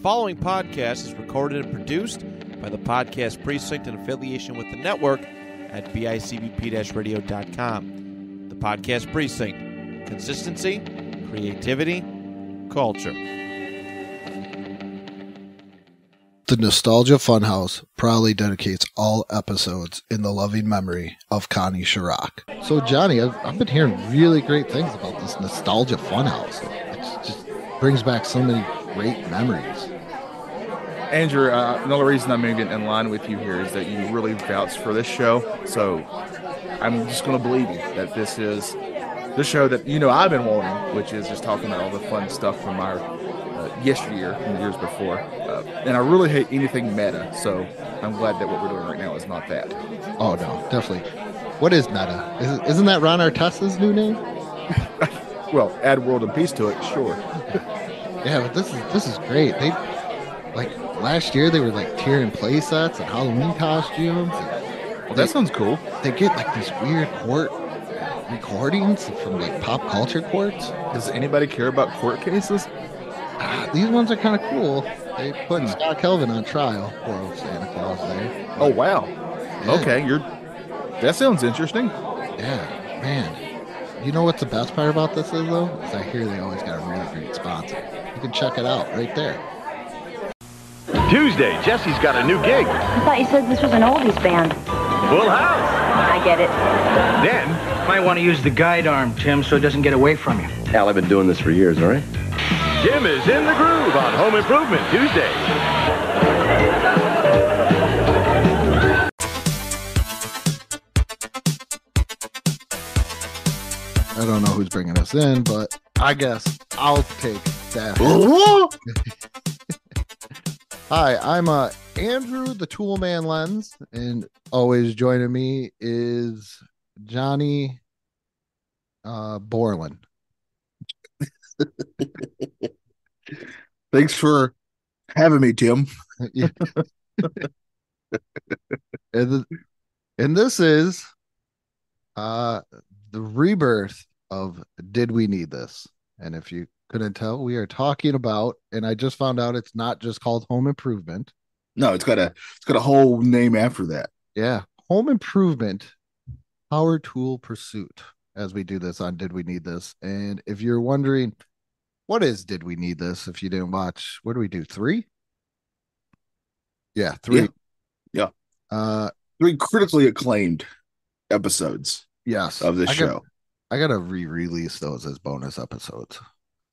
following podcast is recorded and produced by the Podcast Precinct in affiliation with the network at bicbp-radio.com. The Podcast Precinct. Consistency, creativity, culture. The Nostalgia Funhouse proudly dedicates all episodes in the loving memory of Connie Chirac. So, Johnny, I've been hearing really great things about this Nostalgia Funhouse. It just brings back so many great memories. Andrew, another reason I'm moving in line with you here is that you really vouched for this show. So I'm just going to believe you that this is the show that, I've been wanting, which is just talking about all the fun stuff from our yesteryear and the years before. And I really hate anything meta. So I'm glad that what we're doing right now is not that. Oh, no, definitely. What is meta? Isn't that Ron Artesta's new name? Well, add World and Peace to it, sure. Yeah, but this is great. They last year they were tearing play sets and Halloween costumes. Well, that sounds cool. They get these weird court recordings from pop culture courts. Does anybody care about court cases? These ones are kind of cool. They put Scott Kelvin on trial. Poor old Santa Claus there. Oh wow. Yeah. Okay, that sounds interesting. Yeah, man. You know what's the best part about this is though? Is I hear they always got a really great sponsor. You can check it out right there. Tuesday, Jesse's got a new gig. I thought you said this was an oldies band. Full house. I get it. Then, Might want to use the guide arm, Tim, so it doesn't get away from you. Al, I've been doing this for years, all right? Jim is in the groove on Home Improvement Tuesday. I don't know who's bringing us in, but I guess I'll take that. Hi, I'm Andrew, the Toolman Lens, and always joining me is Johnny Borland. Thanks for having me, Tim. and this is the rebirth of Did We Need This? And if you couldn't tell, we are talking about, and I just found out it's not just called Home Improvement. No, it's got a whole name after that. Yeah, Home Improvement Power Tool Pursuit, as we do this on Did We Need This? And if you're wondering, what is Did We Need This? If you didn't watch, what do we do? 3? Yeah, 3. Yeah. 3 critically acclaimed episodes. Yes. Of this show. I gotta re-release those as bonus episodes.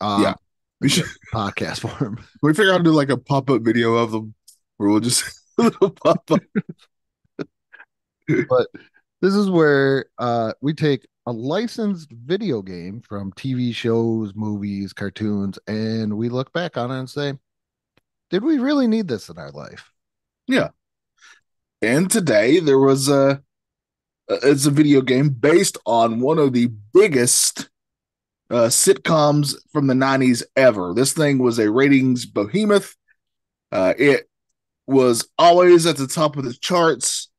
Yeah. We should podcast form. We figure out how to do a pop-up video of them where we'll just pop up. But this is where we take a licensed video game from TV shows, movies, cartoons, and we look back on it and say, did we really need this in our life? Yeah. And today there was it's a video game based on one of the biggest sitcoms from the 90s ever. This thing was a ratings behemoth. It was always at the top of the charts.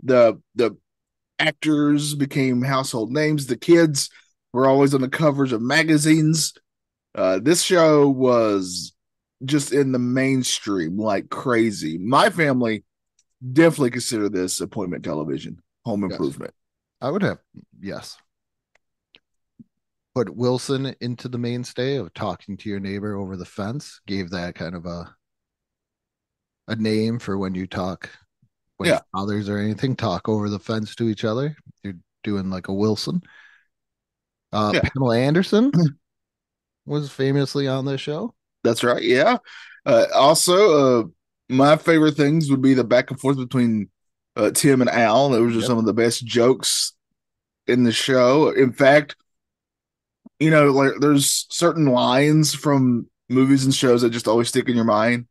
The actors became household names. The kids were always on the covers of magazines. This show was just in the mainstream like crazy. My family definitely consider this appointment television. Home Improvement. Yes. I would have, yes. Put Wilson into the mainstay of talking to your neighbor over the fence. Gave that kind of a name for when you talk, when fathers or anything talk over the fence to each other. You're doing like a Wilson. Pamela Anderson was famously on this show. That's right. Yeah. Also, my favorite things would be the back and forth between Tim and Al. Those are some of the best jokes in the show. In fact, there's certain lines from movies and shows that just always stick in your mind.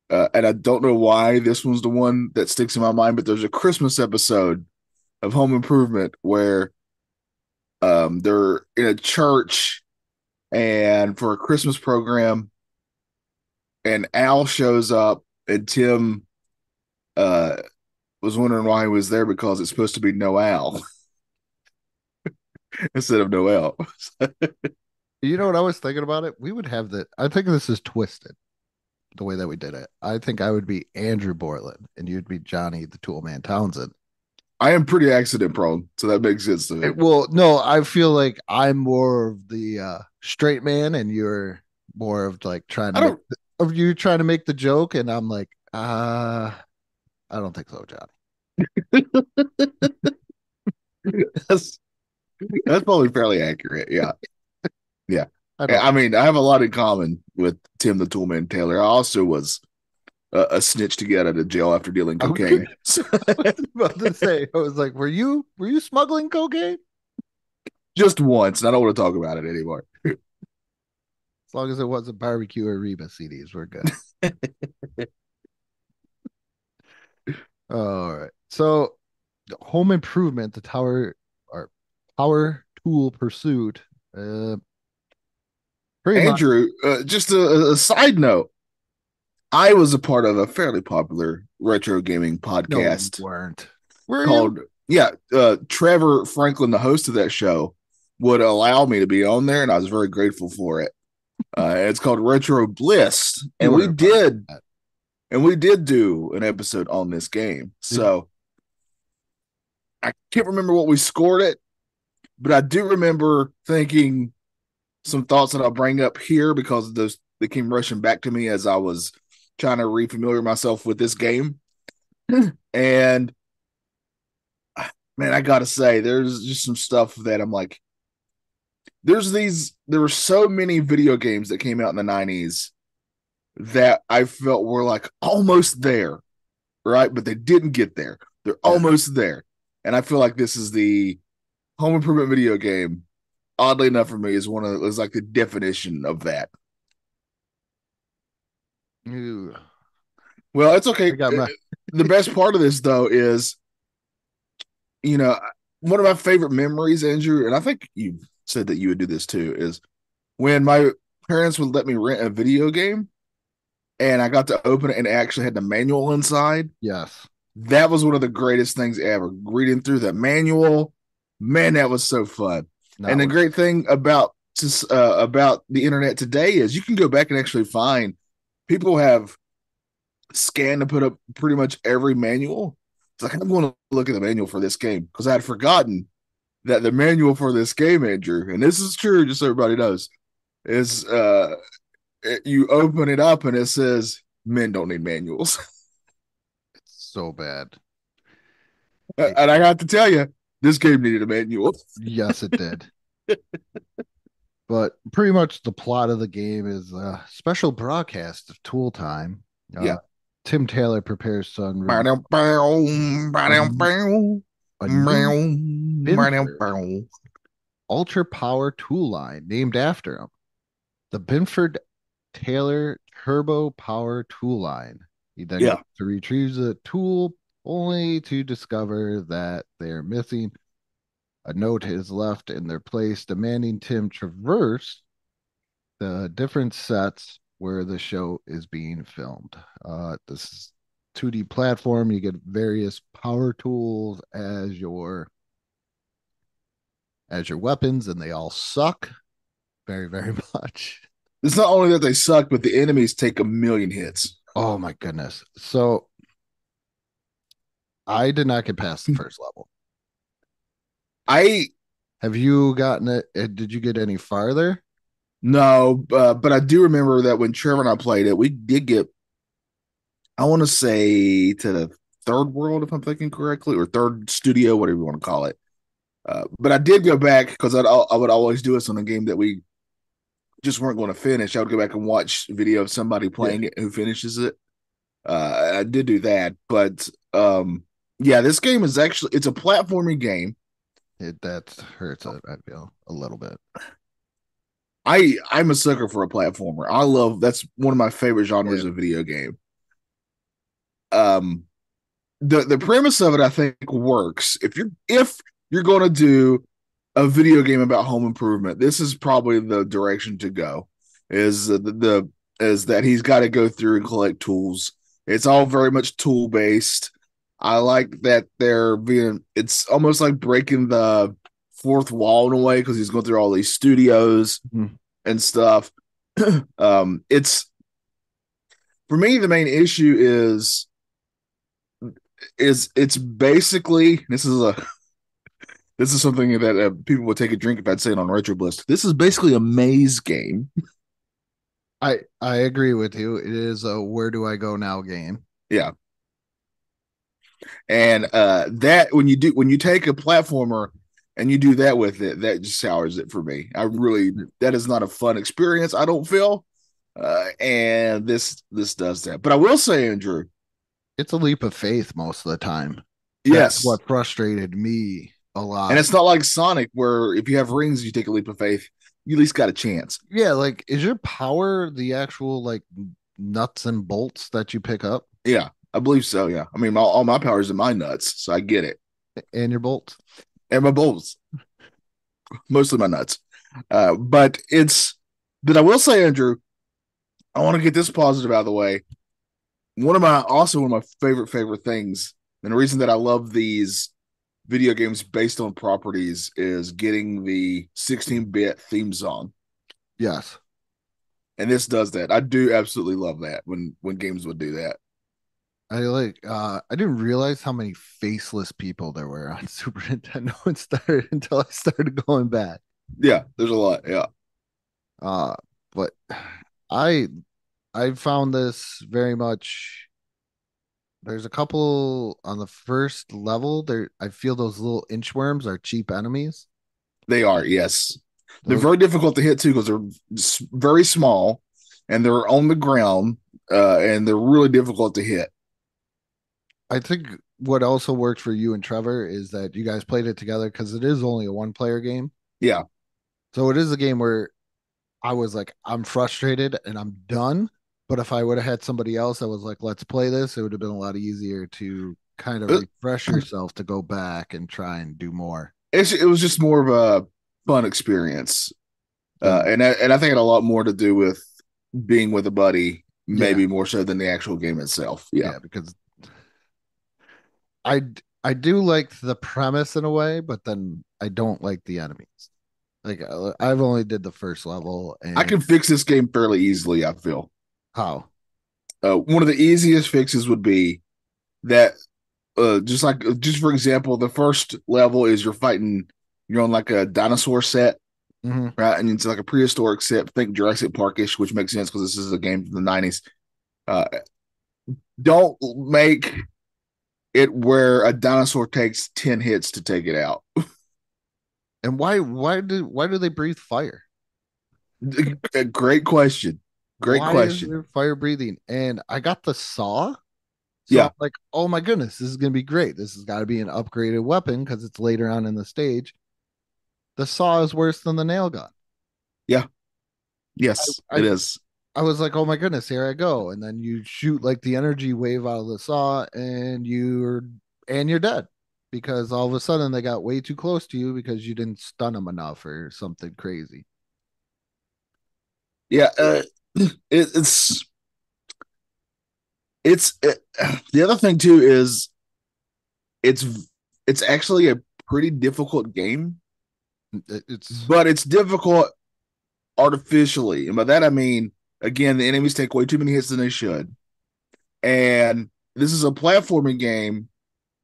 And I don't know why this one's the one that sticks in my mind, but there's a Christmas episode of Home Improvement where they're in a church and for a Christmas program, and Al shows up, and Tim was wondering why he was there because it's supposed to be Noel instead of Noel. You know what I was thinking about it? We would have that. I think this is twisted. the way that we did it. I think I would be Andrew Borland and you'd be Johnny the Toolman Townsend. I am pretty accident prone, so that makes sense to me. Well, no, I feel like I'm more of the straight man and you're more of like trying to of you trying to make the joke, and I'm like, I don't think so, Johnny. That's probably fairly accurate. Yeah. Yeah. I I have a lot in common with Tim the Toolman Taylor. I also was a snitch to get out of jail after dealing cocaine. I was about to say, I was like, were you smuggling cocaine? Just once, and I don't want to talk about it anymore. As long as it wasn't Barbecue or Reba CDs, we're good. All right. So, Home Improvement, the Power Tool Pursuit. Andrew, just a side note. I was a part of a fairly popular retro gaming podcast. No, you weren't. Called Trevor Franklin, the host of that show, would allow me to be on there, and I was very grateful for it. It's called Retro Bliss, and we did do an episode on this game. So I can't remember what we scored it, but I do remember thinking some thoughts that I'll bring up here because they came rushing back to me as I was trying to refamiliar myself with this game. And man, I gotta say, there's just some stuff that I'm like, there were so many video games that came out in the 90s that I felt were like almost there, right? But they didn't get there. They're almost there. And I feel like this is the Home Improvement video game, oddly enough for me, is like the definition of that. Ew. Well, it's okay. The best part of this, though, is, one of my favorite memories, Andrew, and I think you said that you would do this too, is when my parents would let me rent a video game and I got to open it and it actually had the manual inside. Yes. That was one of the greatest things ever. Reading through the manual, man, that was so fun. And the great thing about the internet today is you can go back and actually find people have scanned to put up pretty much every manual. It's like, I'm going to look at the manual for this game because I had forgotten that the manual for this game, Andrew, and this is true, just so everybody knows, is you open it up and it says men don't need manuals. It's so bad. And I have to tell you, this game needed a manual. Yes, it did. But pretty much the plot of the game is a special broadcast of Tool Time. Tim Taylor prepares son ultra power tool line named after him. The Binford Taylor Turbo Power Tool Line. He then goes to retrieve the tool only to discover that they're missing. A note is left in their place, demanding Tim traverse the different sets where the show is being filmed. This is 2D platform. You get various power tools as your weapons, and they all suck very, very much. It's not only that they suck, but the enemies take a million hits. Oh my goodness. So I did not get past the first level. Have you gotten it? Did you get any farther? No, but I do remember that when Trevor and I played it, we did get, I want to say, to the third world, if I'm thinking correctly, or third studio, whatever you want to call it. But I did go back because I would always do this on a game that we just weren't going to finish. I would go back and watch video of somebody playing it who finishes it. I did do that, but this game is actually, it's a platforming game. That hurts, I feel, a little bit. I'm a sucker for a platformer. That's one of my favorite genres of video game. The premise of it, I think, works. If you're going to do a video game about home improvement, this is probably the direction to go. Is that he's got to go through and collect tools. It's all very much tool based. I like that it's almost like breaking the fourth wall in a way because he's going through all these studios and stuff. It's for me, the main issue is it's basically this is something that people would take a drink if I'd say it on Retro Bliss. This is basically a maze game. I agree with you. It is a where do I go now game. Yeah. And that when you take a platformer and you do that with it, that just sours it for me. That is not a fun experience, I don't feel. And this does that. But I will say, Andrew, it's a leap of faith most of the time. Yes. That's what frustrated me a lot. And it's not like Sonic where if you have rings, you take a leap of faith, you at least got a chance. Yeah, like is your power the actual like nuts and bolts that you pick up? Yeah, I believe so. Yeah. I mean, all my power is in my nuts, so I get it. And your bolts? And my bolts. Mostly my nuts. But I will say, Andrew, I want to get this positive out of the way. One of my favorite things, and the reason that I love these video games based on properties is getting the 16-bit theme song. Yes. And this does that. I do absolutely love that when games would do that. I didn't realize how many faceless people there were on Super Nintendo until I started going back. Yeah, there's a lot. Yeah. But I found this very much. There's a couple on the first level there. I feel those little inchworms are cheap enemies. They are, yes. They're very difficult to hit too because they're very small and they're on the ground and they're really difficult to hit. I think what also worked for you and Trevor is that you guys played it together because it is only a one-player game. Yeah. So it is a game where I was like, I'm frustrated and I'm done. But if I would have had somebody else that was like, let's play this, it would have been a lot easier to kind of refresh yourself to go back and try and do more. It was just more of a fun experience. And I think it had a lot more to do with being with a buddy, maybe more so than the actual game itself. Yeah, because I do like the premise in a way, but then I don't like the enemies. Like I've only did the first level, and I can fix this game fairly easily. I feel. How? One of the easiest fixes would be that, just for example, the first level is you're on like a dinosaur set, right? And it's like a prehistoric set. Think Jurassic Park-ish, which makes sense because this is a game from the 90s. Don't make it where a dinosaur takes 10 hits to take it out. And why do they breathe fire? Great question. Great question. Is there fire breathing? And I got the saw. So Yeah. I'm like, oh my goodness, this is gonna be great. This has got to be an upgraded weapon because it's later on in the stage. The saw is worse than the nail gun. Yeah. Yes, it is. I was like, oh my goodness, here I go. And then you shoot like the energy wave out of the saw and you're dead. Because all of a sudden they got way too close to you because you didn't stun them enough or something crazy. Yeah, it's the other thing too is it's actually a pretty difficult game. But it's difficult artificially, and by that I mean, again, the enemies take way too many hits than they should, and this is a platforming game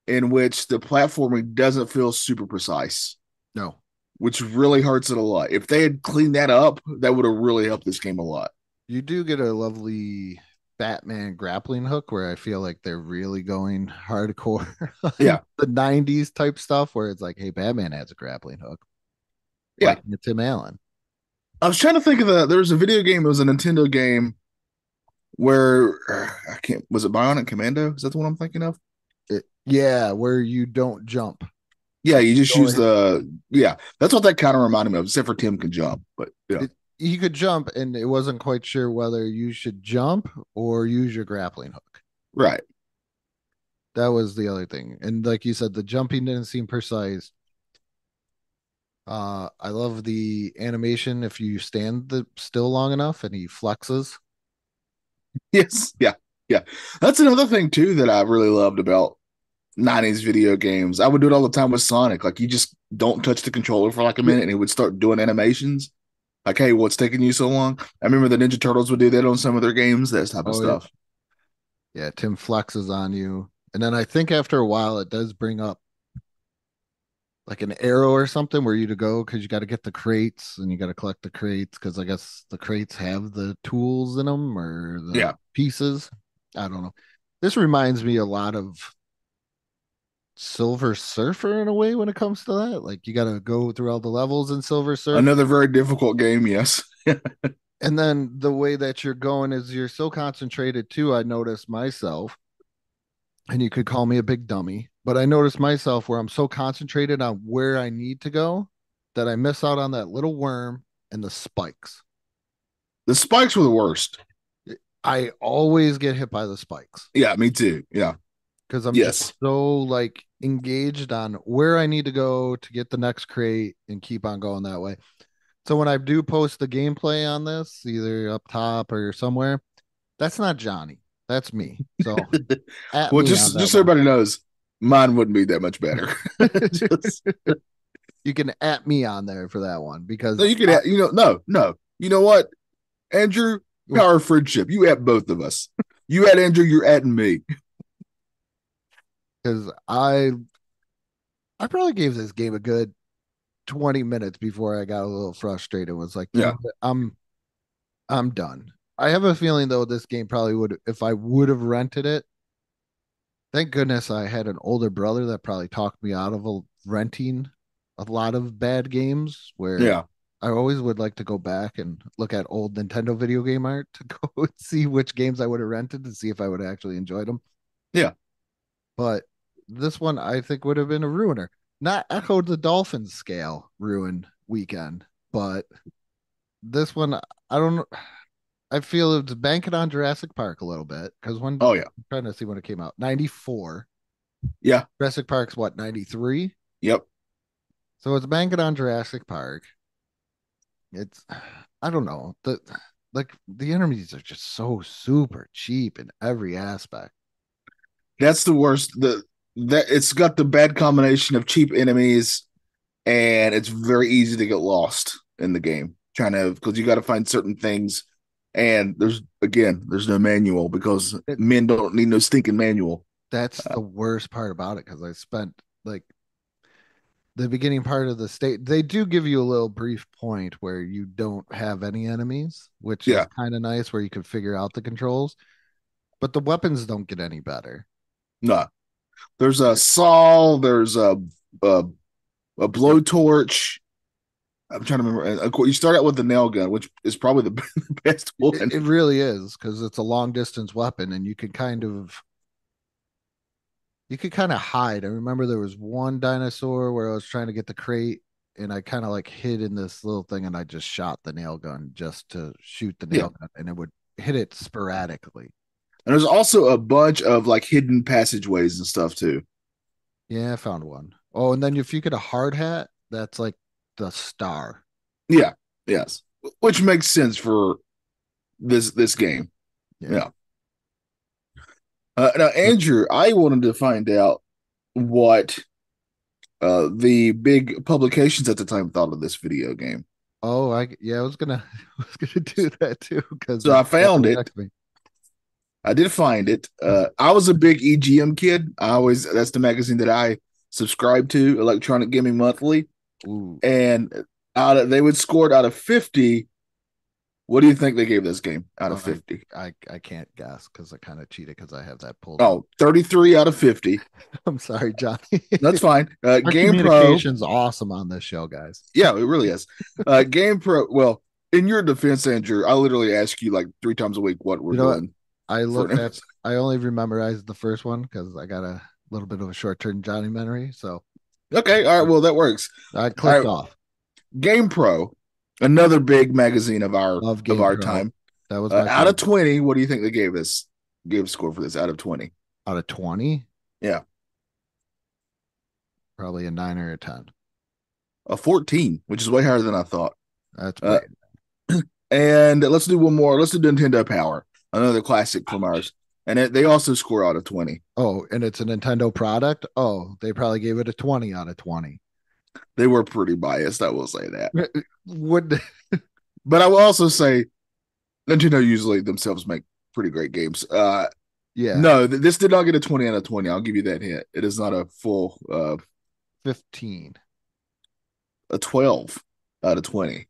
in which the platforming doesn't feel super precise. No. Which really hurts it a lot. If they had cleaned that up, that would have really helped this game a lot. You do get a lovely Batman grappling hook where I feel like they're really going hardcore. Yeah. The 90s type stuff where it's like, hey, Batman has a grappling hook. Yeah. Like Tim Allen. I was trying to think of there was a video game, it was a Nintendo game where was it Bionic Commando? Is that the one I'm thinking of? Yeah, where you don't jump. Yeah, you just use that's what that kind of reminded me of, except for Tim can jump. But yeah. He could jump, and it wasn't quite sure whether you should jump or use your grappling hook. Right. That was the other thing. And like you said, the jumping didn't seem precise. I love the animation if you stand still long enough and he flexes. Yes. Yeah. Yeah. That's another thing too that I really loved about 90s video games. I would do it all the time with Sonic. Like you just don't touch the controller for like a minute and it would start doing animations. Like, hey, what's taking you so long? I remember the Ninja Turtles would do that on some of their games, that type of stuff. Yeah, Tim flexes on you. And then I think after a while it does bring up like an arrow or something where you to go because you got to get the crates and you got to collect the crates because I guess the crates have the tools in them or the Yeah. pieces. I don't know. This reminds me a lot of Silver Surfer in a way when it comes to that. Like you got to go through all the levels in Silver Surfer. Another very difficult game, yes. And then the way that you're going is you're so concentrated too. I noticed myself, and you could call me a big dummy, but I noticed myself where I'm so concentrated on where I need to go that I miss out on that little worm and the spikes. The spikes were the worst. I always get hit by the spikes Yeah, me too. Yeah. because I'm Yes. just so like engaged on where I need to go to get the next crate and keep on going that way. So when I do post the gameplay on this, either up top or somewhere, that's not Johnny. That's me. So at Well, me just on that so one. everybody knows, mine wouldn't be that much better. Just- You can at me on there for that one because no, you can. No. You know what, Andrew? Power of friendship. You at both of us. You at Andrew. You're at me. because I probably gave this game a good 20 minutes before I got a little frustrated. Was like, you Yeah. know what? I'm done. I have a feeling though this game probably would if I would have rented it. Thank goodness I had an older brother that probably talked me out of renting a lot of bad games where Yeah. I always would like to go back and look at old Nintendo video game art to go and see which games I would have rented to see if I would have actually enjoyed them. Yeah. But this one I think would have been a ruiner. Not Echo the Dolphins scale ruin weekend, but this one I don't know. I feel it's banking on Jurassic Park a little bit because when Oh yeah. I'm trying to see when it came out, 94. Yeah. Jurassic Park's what, 93? Yep. So it's banking on Jurassic Park. It's I don't know. The enemies are just so super cheap in every aspect. That's the worst. That it's got the bad combination of cheap enemies, and it's very easy to get lost in the game. Trying to because you got to find certain things, and there's no manual because men don't need no stinking manual. That's the worst part about it because I spent like the beginning part of the state. They do give you a little brief point where you don't have any enemies, which Yeah. is kind of nice where you can figure out the controls, but the weapons don't get any better. No, there's a saw. There's a blowtorch. I'm trying to remember. And of course, you start out with the nail gun, which is probably the best one. It really is because it's a long distance weapon and you could kind of hide. I remember there was one dinosaur where I was trying to get the crate and I kind of like hid in this little thing and I just shot the nail gun just to shoot the nail gun and it would hit it sporadically. And there's also a bunch of like hidden passageways and stuff too. Yeah, I found one. Oh, and then if you get a hard hat, that's like the star. Yeah, yes, which makes sense for this game. Yeah. Now, Andrew, I wanted to find out what the big publications at the time thought of this video game. Oh, I was gonna do that too because So I found it. I did find it. I was a big EGM kid. That's the magazine that I subscribed to, Electronic Gaming Monthly. Ooh. And they would score it out of 50. What do you think they gave this game out of 50? I can't guess because I kind of cheated because I have that pulled. Oh, 33 out of 50. I'm sorry, Johnny. That's fine. Our Game communication's awesome on this show, guys. Yeah, it really is. Game Pro. Well, in your defense, Andrew, I literally ask you like 3 times a week what we're doing. I only memorized the first one because I got a little bit of a short-term Johnny memory. So okay, all right, well that works. I clicked off. Game Pro, another big magazine of our Pro. time. That was out of 20. What do you think they gave us? Gave a score for this out of 20. Out of 20? Yeah, probably a 9 or a 10. A 14, which is way higher than I thought. That's great. And let's do one more. Let's do Nintendo Power, another classic from ours. And they also score out of 20. Oh, and it's a Nintendo product? Oh, they probably gave it a 20 out of 20. They were pretty biased, I will say that. But I will also say Nintendo usually themselves make pretty great games. Yeah. No, this did not get a 20 out of 20. I'll give you that hint. It is not a full 15. a 12 out of 20.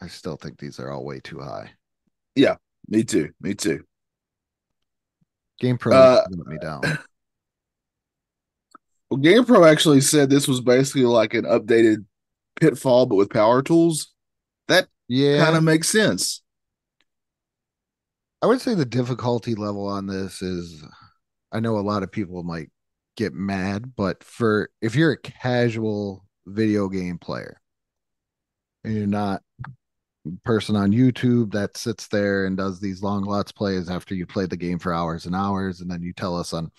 I still think these are all way too high. Yeah, me too. Me too. GamePro let me down. Well, GamePro actually said this was basically like an updated Pitfall, but with power tools. That kind Yeah. of makes sense. I would say the difficulty level on this is, I know a lot of people might get mad, but if you're a casual video game player and you're not a person on YouTube that sits there and does these long let's plays after you play the game for hours and hours, and then you tell us on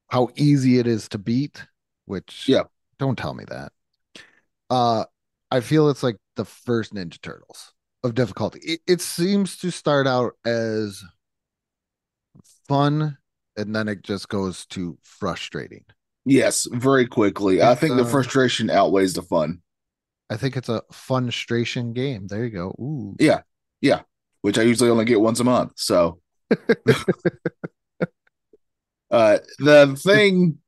how easy it is to beat, which Yeah. don't tell me that. I feel it's like the first Ninja Turtles of difficulty. It seems to start out as fun and then it just goes to frustrating. Yes, very quickly. I think the frustration outweighs the fun. I think it's a funstration game. There you go. Ooh. Yeah. Yeah. Which I usually only get once a month. So the thing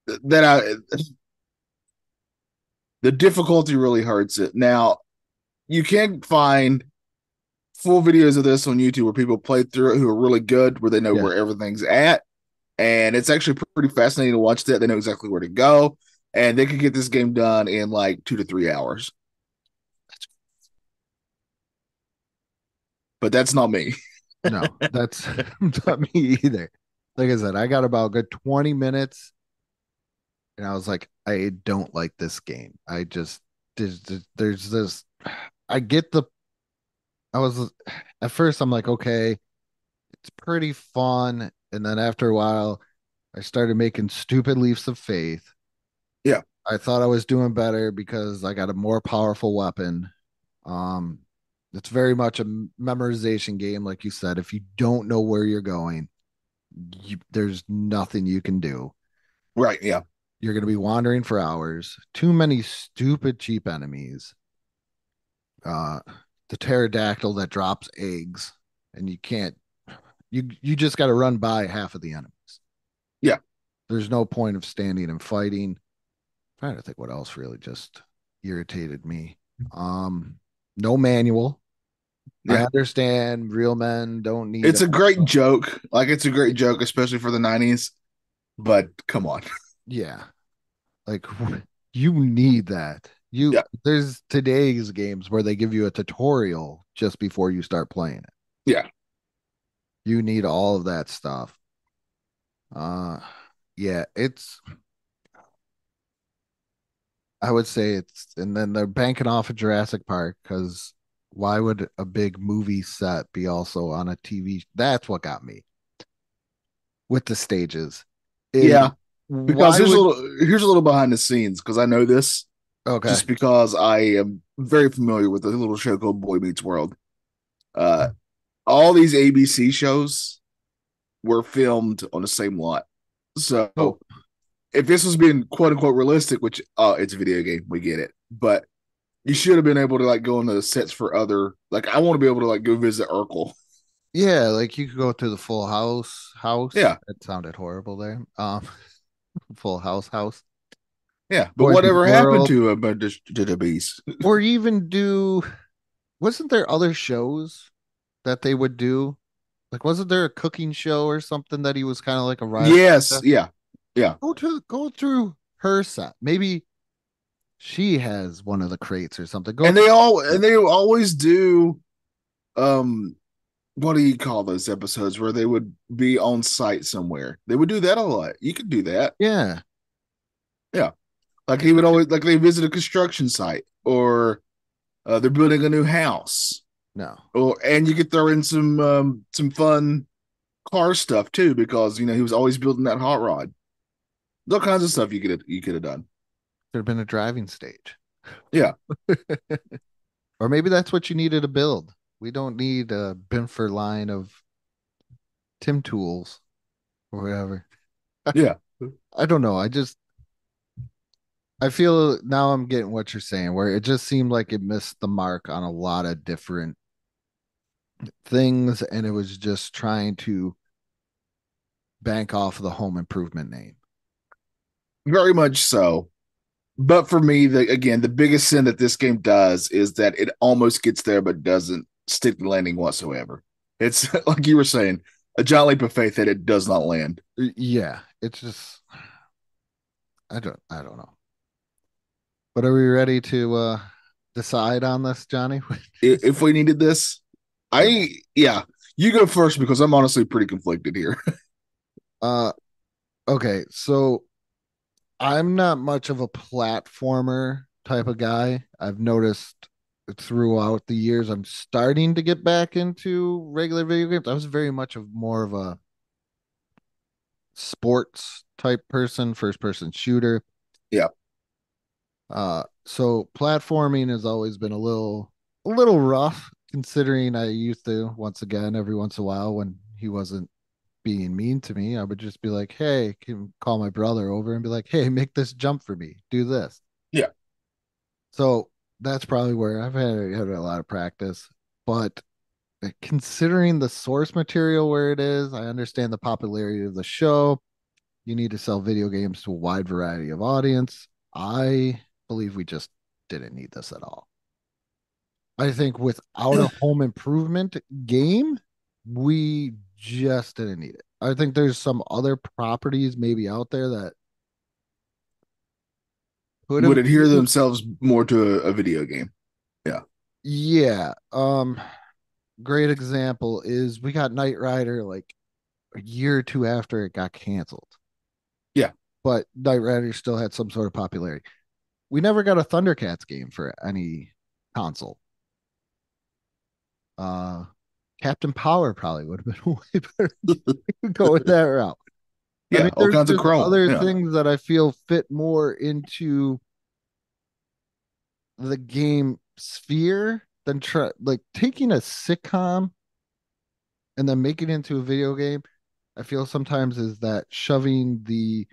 that the difficulty really hurts it. Now, you can find full videos of this on YouTube where people play through it who are really good, where they know where everything's at. And it's actually pretty fascinating to watch that. They know exactly where to go. And they could get this game done in like 2 to 3 hours. But that's not me. No, that's not me either. Like I said, I got about a good 20 minutes and I was like, I don't like this game. There's this, I was, at first I'm like, okay, it's pretty fun. And then after a while, I started making stupid leaps of faith. Yeah. I thought I was doing better because I got a more powerful weapon. It's very much a memorization game, like you said. If you don't know where you're going, there's nothing you can do. Right. Yeah. You're going to be wandering for hours. Too many stupid, cheap enemies. The pterodactyl that drops eggs, and you can't. You just got to run by half of the enemies. Yeah. There's no point of standing and fighting. I'm trying to think what else really just irritated me. No manual. Yeah. I understand real men don't need. It's a great joke. Like, it's a great joke, especially for the 90s. But come on. Yeah. Like, you need that. There's today's games where they give you a tutorial just before you start playing it. Yeah. You need all of that stuff. Yeah, I would say and then they're banking off of Jurassic Park because why would a big movie set be also on a TV? That's what got me with the stages. Yeah. Because here's a little behind the scenes, because I know this. Okay. Just because I am very familiar with a little show called Boy Meets World. All these ABC shows were filmed on the same lot. So if this was being quote unquote realistic, which it's a video game, we get it. But you should have been able to like go into the sets for other, like, I want to be able to like go visit Urkel. Yeah, like you could go to the Full House. Yeah. That sounded horrible there. Full House. Yeah, but whatever happened to the beast? Or even wasn't there other shows that they would do? Like, wasn't there a cooking show or something that he was kind of like a rival? Yes, yeah. Go through her set. Maybe she has one of the crates or something. They always do. What do you call those episodes where they would be on site somewhere? They would do that a lot. You could do that. Yeah. Like he would always, like, they visit a construction site, or they're building a new house. No. And you could throw in some fun car stuff too, because he was always building that hot rod. All kinds of stuff you could have done. There'd have been a driving stage. Yeah. Or maybe that's what you needed to build. We don't need a Binfer line of Tim Tools or whatever. Yeah. I don't know. I feel now I'm getting what you're saying, where it just seemed like it missed the mark on a lot of different things, and it was just trying to bank off the home improvement name. Very much so. But for me, the biggest sin that this game does is that it almost gets there but doesn't stick the landing whatsoever. It's like you were saying, a giant leap of faith that it does not land. Yeah, it's just I don't know. But are we ready to decide on this, Johnny? If we needed this, you go first because I'm honestly pretty conflicted here. uh okay, so I'm not much of a platformer type of guy. I've noticed throughout the years I'm starting to get back into regular video games. I was very much of more of a sports type person, first person shooter. Yeah. So platforming has always been a little rough considering I used to once again every once in a while when he wasn't being mean to me, I would just be like, "Hey," can call my brother over and be like, "Hey, make this jump for me. Do this." Yeah. So that's probably where I've had a lot of practice, but considering the source material where it is, I understand the popularity of the show. You need to sell video games to a wide variety of audience. I believe we just didn't need this at all. I think without a home improvement game, we just didn't need it. I think there's some other properties maybe out there that would adhere themselves more to a video game. Yeah. Yeah. Great example is we got Knight Rider like a year or two after it got canceled. Yeah. But Knight Rider still had some sort of popularity. We never got a Thundercats game for any console. Captain Power probably would have been way better. Go with that route. Yeah, I mean, all kinds of chrome. Other things that I feel fit more into the game sphere than like taking a sitcom and then making it into a video game. I feel sometimes is that shoving the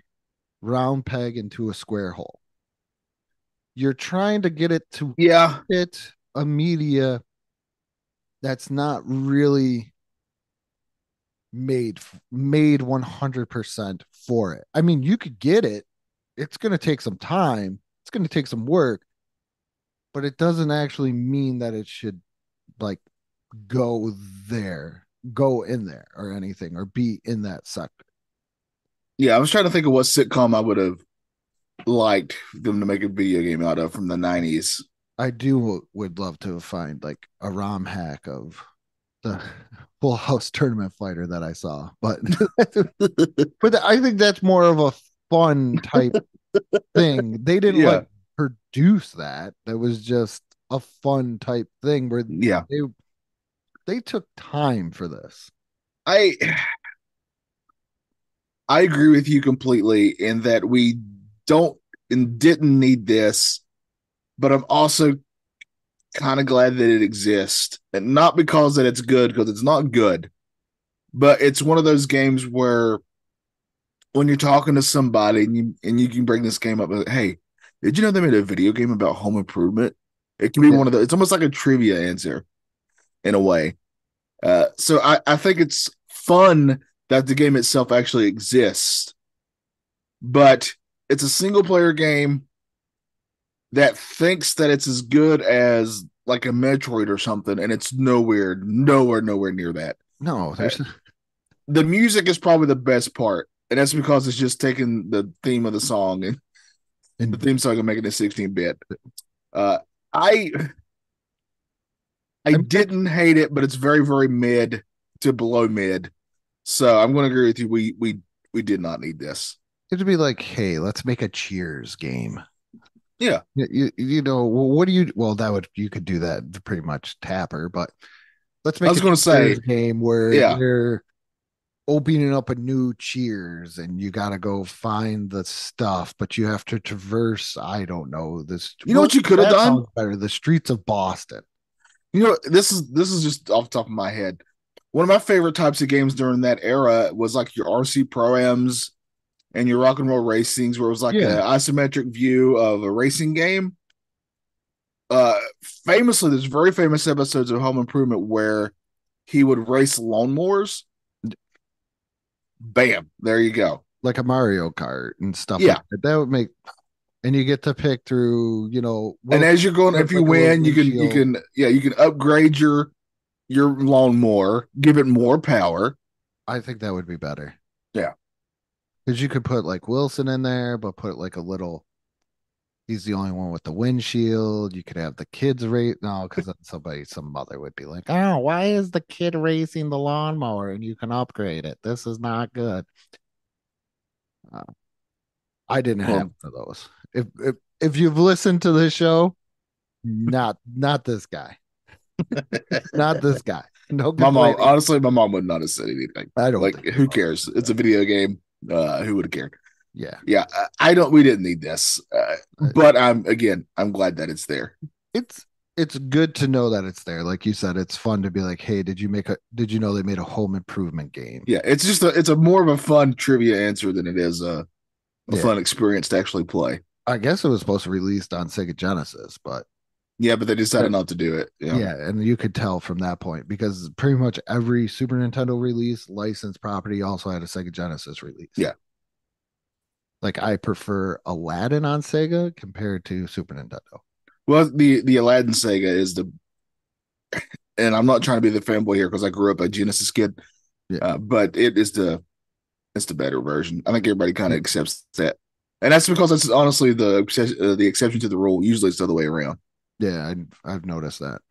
round peg into a square hole. You're trying to get it to fit a media that's not really made 100% for it. I mean, you could get it. It's going to take some time. It's going to take some work, but it doesn't actually mean that it should like go in there or anything or be in that sector. Yeah, I was trying to think of what sitcom I would have liked them to make a video game out of from the 90s. I would love to find like a ROM hack of the Full House Tournament Fighter that I saw, but I think that's more of a fun type thing. They didn't like produce that. That was just a fun type thing where they took time for this. I agree with you completely in that we don't and didn't need this, but I'm also kind of glad that it exists, and not because that it's good, because it's not good, but it's one of those games where when you're talking to somebody and you can bring this game up, like, hey, did you know they made a video game about home improvement? It can be one of it's almost like a trivia answer in a way. So I think it's fun that the game itself actually exists, but it's a single player game that thinks that it's as good as like a Metroid or something, and it's nowhere near that. No, the music is probably the best part, and that's because it's just taking the theme of the song and the theme song and making it 16-bit. I didn't hate it, but it's very, very mid to below mid. So I'm going to agree with you. We did not need this. It'd be like, hey, let's make a Cheers game. Yeah. You know, what do you? Well, you could do that pretty much Tapper, but let's make. I was going to say game where you're opening up a new Cheers and you got to go find the stuff, but you have to traverse. I don't know this. You know what you could have done? Better, the streets of Boston. You know, this is just off the top of my head. One of my favorite types of games during that era was like your RC Pro-Ams and your Rock and Roll Racings, where it was like an isometric view of a racing game. Famously, there's very famous episodes of Home Improvement where he would race lawnmowers. Bam, there you go. like a Mario Kart and stuff Yeah. like that. That would make, and you get to pick through, And as you're going, if you like a little win, you windshield. can upgrade your lawnmower, give it more power. I think that would be better. Yeah. Because you could put like Wilson in there, but put like a little. He's the only one with the windshield. You could have the kids rate. No, because then some mother would be like, "Oh, why is the kid racing the lawnmower?" And you can upgrade it. This is not good. Uh, I didn't have Well, one of those. If you've listened to this show, not this guy, not this guy. No my mom, complaining. honestly, my mom would not have said anything. I don't Like, think who so. cares? It's a video game. Who would have cared? Yeah, Yeah, I don't. We didn't need this, but I'm glad that it's there. it's good to know that it's there. Like you said, it's fun to be like, hey, did you know they made a home improvement game? Yeah, it's a more of a fun trivia answer than it is a Yeah. fun experience to actually play. I guess it was supposed to be released on Sega Genesis, but Yeah, but they decided not to do it. yeah, and you could tell from that point because pretty much every Super Nintendo release licensed property also had a Sega Genesis release. Yeah. Like I prefer Aladdin on Sega compared to Super Nintendo. Well, the Aladdin Sega is and I'm not trying to be the fanboy here because I grew up a Genesis kid, Yeah. but it's the better version. I think everybody kind of accepts that, and that's because it's honestly the exception to the rule. Usually, it's the other way around. Yeah, I've noticed that.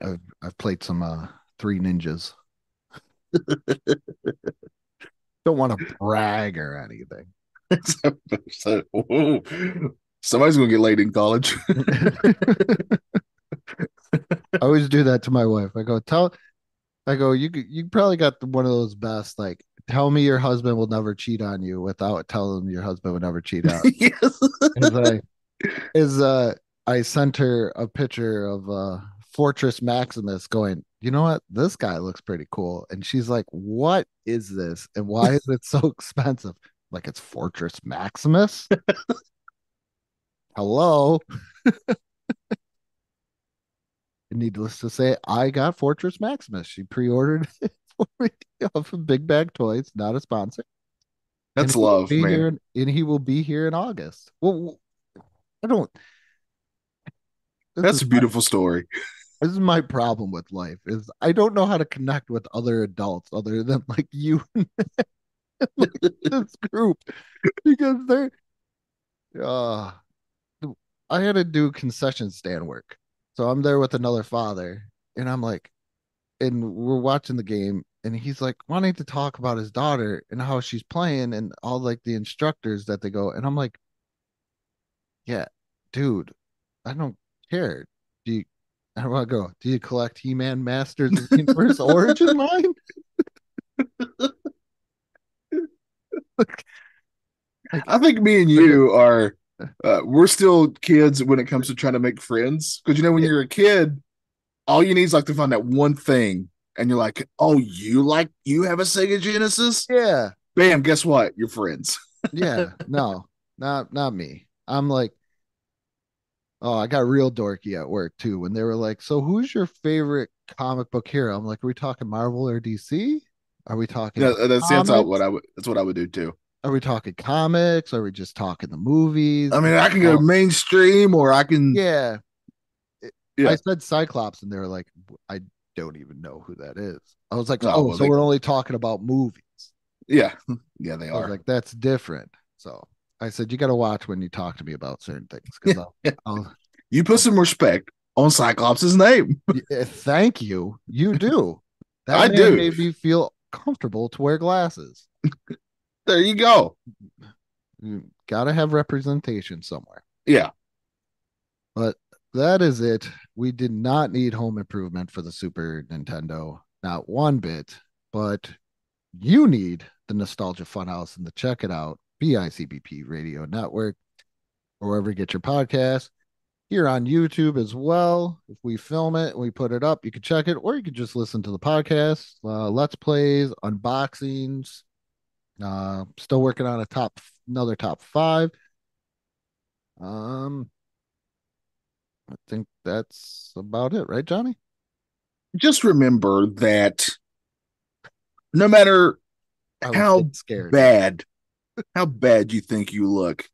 I've played some Three Ninjas. Don't want to brag or anything. So, whoa, somebody's gonna get laid in college. I always do that to my wife. I go, you probably got one of those best, like, tell me your husband will never cheat on you without telling him your husband would never cheat on. Yes. I sent her a picture of Fortress Maximus going, you know what? This guy looks pretty cool. And she's like, what is this? And why is it so expensive? Like, it's Fortress Maximus. Hello. Needless to say, I got Fortress Maximus. She pre-ordered it for me off of Big Bag Toys, not a sponsor. That's love, man. And he will be here in August. Well, I don't. That's a beautiful story. This is my problem with life is I don't know how to connect with other adults other than like you and like this group because they're uh I had to do concession stand work. So I'm there with another father and I'm like and we're watching the game and he's like wanting to talk about his daughter and how she's playing and all like the instructors that they go and I'm like yeah dude I don't care do you I want to go do you collect He-Man Masters of the Universe Origin line I think me and you are we're still kids when it comes to trying to make friends because when you're a kid all you need is like to find that one thing and you're like oh you have a Sega Genesis, yeah bam, guess what, you're friends. yeah no not me I'm like oh I got real dorky at work too when they were like so who's your favorite comic book hero I'm like are we talking Marvel or DC are we talking Yeah, that's comics? what I would do too. Are we talking comics? Are we just talking the movies? I mean, I can go mainstream or I can. Yeah. Yeah. I said Cyclops and they were like, I don't even know who that is. I was like, Oh, well, so we're only talking about movies. Yeah. Yeah, they I was are. like, that's different. So I said, you got to watch when you talk to me about certain things. Because you put some respect on Cyclops' name. Thank you. You do. That I man do. made me feel comfortable to wear glasses. There you go. You got to have representation somewhere. Yeah. But that is it. We did not need home improvement for the Super Nintendo, not one bit. But you need the Nostalgia Funhouse and the check it out, BICBP Radio Network, or wherever you get your podcast. Here on YouTube as well. If we film it and we put it up, you can check it, or you can just listen to the podcast, let's plays, unboxings. Still working on another top 5. I think that's about it, right, Johnny? just remember that no matter I was how getting scared. bad you think you look,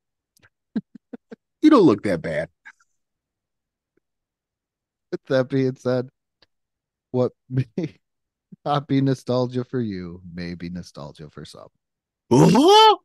you don't look that bad. With that being said, what may not be nostalgia for you may be nostalgia for some. Uh-huh.